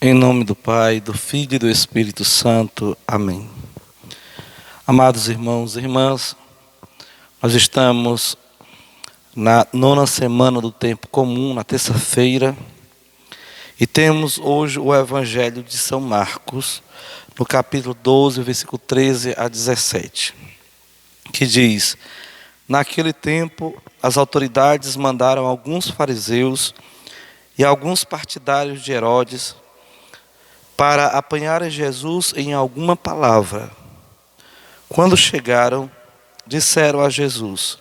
Em nome do Pai, do Filho e do Espírito Santo. Amém. Amados irmãos e irmãs, nós estamos na 9ª semana do tempo comum, na terça-feira, e temos hoje o Evangelho de São Marcos, no capítulo 12, versículo 13 a 17, que diz: Naquele tempo, as autoridades mandaram alguns fariseus e alguns partidários de Herodes para apanharem Jesus em alguma palavra. Quando chegaram, disseram a Jesus: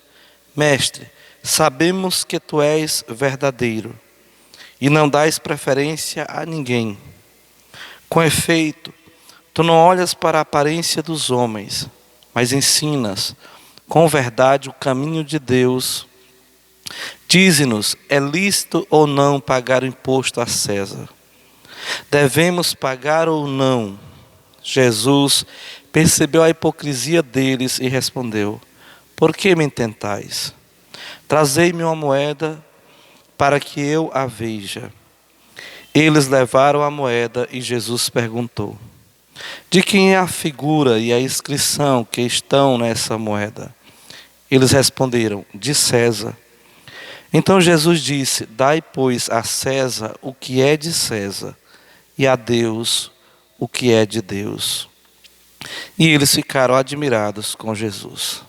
Mestre, sabemos que tu és verdadeiro e não dás preferência a ninguém. Com efeito, tu não olhas para a aparência dos homens, mas ensinas com verdade o caminho de Deus. Dize-nos, é lícito ou não pagar o imposto a César? Devemos pagar ou não? Jesus percebeu a hipocrisia deles e respondeu: Por que me tentais? Trazei-me uma moeda para que eu a veja. Eles levaram a moeda e Jesus perguntou: De quem é a figura e a inscrição que estão nessa moeda? Eles responderam: De César. Então Jesus disse: Dai, pois, a César o que é de César, e a Deus o que é de Deus. E eles ficaram admirados com Jesus.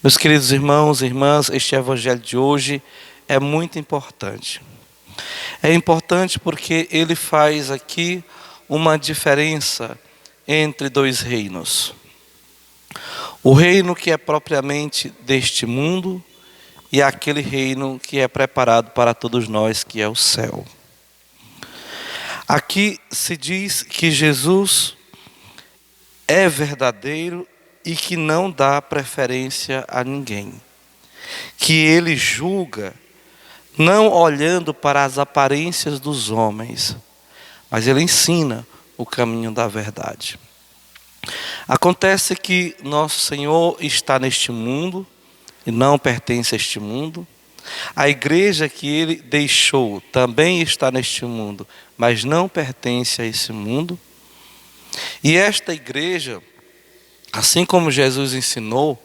Meus queridos irmãos e irmãs, este evangelho de hoje é muito importante. É importante porque ele faz aqui uma diferença entre dois reinos. O reino que é propriamente deste mundo e aquele reino que é preparado para todos nós, que é o céu. Aqui se diz que Jesus é verdadeiro e que não dá preferência a ninguém. Que ele julga não olhando para as aparências dos homens, mas ele ensina o caminho da verdade. Acontece que nosso Senhor está neste mundo e não pertence a este mundo. A igreja que ele deixou também está neste mundo, mas não pertence a esse mundo. E esta igreja, assim como Jesus ensinou,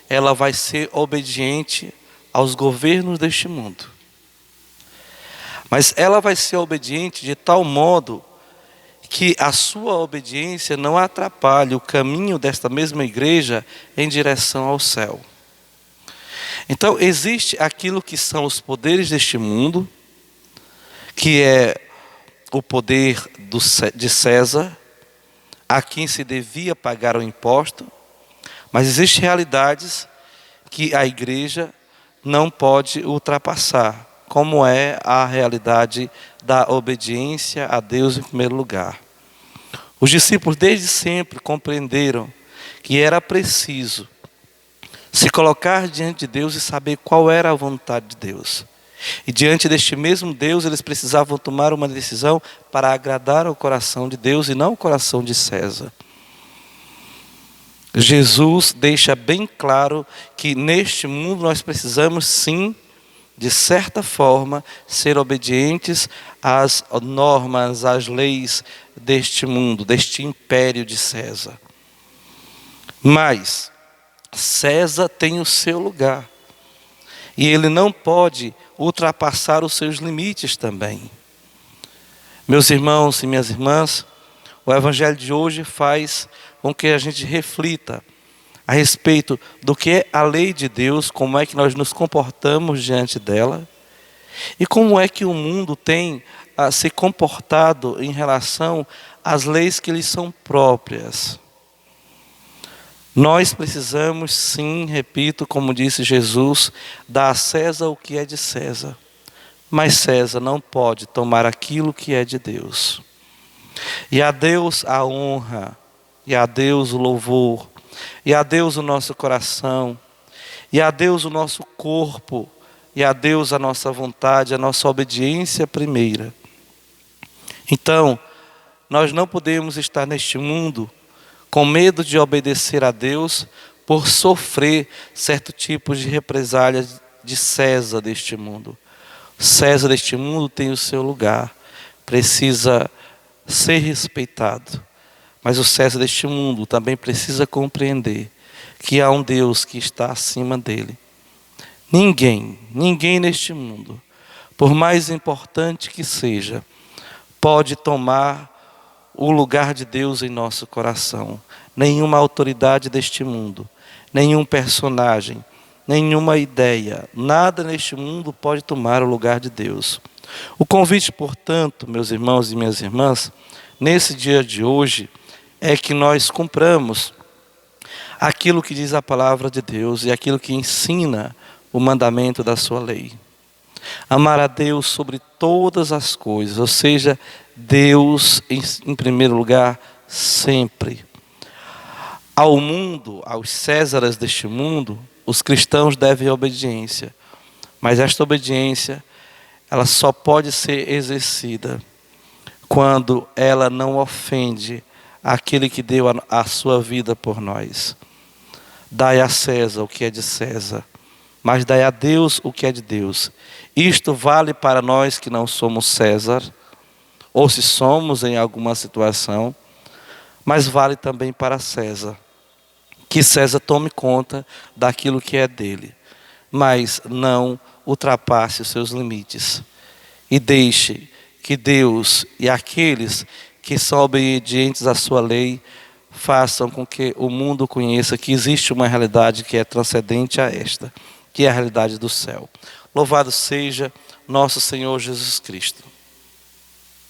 ela vai ser obediente aos governos deste mundo. Mas ela vai ser obediente de tal modo que a sua obediência não atrapalhe o caminho desta mesma igreja em direção ao céu. Então existe aquilo que são os poderes deste mundo, que é o poder de César, a quem se devia pagar o imposto, mas existem realidades que a igreja não pode ultrapassar, como é a realidade da obediência a Deus em primeiro lugar. Os discípulos desde sempre compreenderam que era preciso se colocar diante de Deus e saber qual era a vontade de Deus. E diante deste mesmo Deus, eles precisavam tomar uma decisão para agradar ao coração de Deus e não ao coração de César. Jesus deixa bem claro que neste mundo nós precisamos sim, de certa forma, ser obedientes às normas, às leis deste mundo, deste império de César. Mas César tem o seu lugar. E ele não pode ultrapassar os seus limites também. Meus irmãos e minhas irmãs, o evangelho de hoje faz com que a gente reflita a respeito do que é a lei de Deus, como é que nós nos comportamos diante dela, e como é que o mundo tem se comportado em relação às leis que lhes são próprias. Nós precisamos sim, repito, como disse Jesus, dar a César o que é de César. Mas César não pode tomar aquilo que é de Deus. E a Deus a honra, e a Deus o louvor, e a Deus o nosso coração, e a Deus o nosso corpo, e a Deus a nossa vontade, a nossa obediência primeira. Então, nós não podemos estar neste mundo com medo de obedecer a Deus por sofrer certo tipo de represália de César deste mundo. César deste mundo tem o seu lugar, precisa ser respeitado. Mas o César deste mundo também precisa compreender que há um Deus que está acima dele. Ninguém neste mundo, por mais importante que seja, pode tomar o lugar de Deus em nosso coração. Nenhuma autoridade deste mundo, nenhum personagem, nenhuma ideia, nada neste mundo pode tomar o lugar de Deus. O convite, portanto, meus irmãos e minhas irmãs, nesse dia de hoje, é que nós cumpramos aquilo que diz a palavra de Deus e aquilo que ensina o mandamento da sua lei. Amar a Deus sobre todas as coisas, ou seja, Deus em primeiro lugar, sempre. Ao mundo, aos Césares deste mundo, os cristãos devem obediência. Mas esta obediência, ela só pode ser exercida quando ela não ofende aquele que deu a sua vida por nós. Dai a César o que é de César, mas dai a Deus o que é de Deus. Isto vale para nós que não somos César, ou se somos em alguma situação, mas vale também para César. Que César tome conta daquilo que é dele, mas não ultrapasse os seus limites. E deixe que Deus e aqueles que são obedientes à sua lei façam com que o mundo conheça que existe uma realidade que é transcendente a esta, que é a realidade do céu. Louvado seja nosso Senhor Jesus Cristo.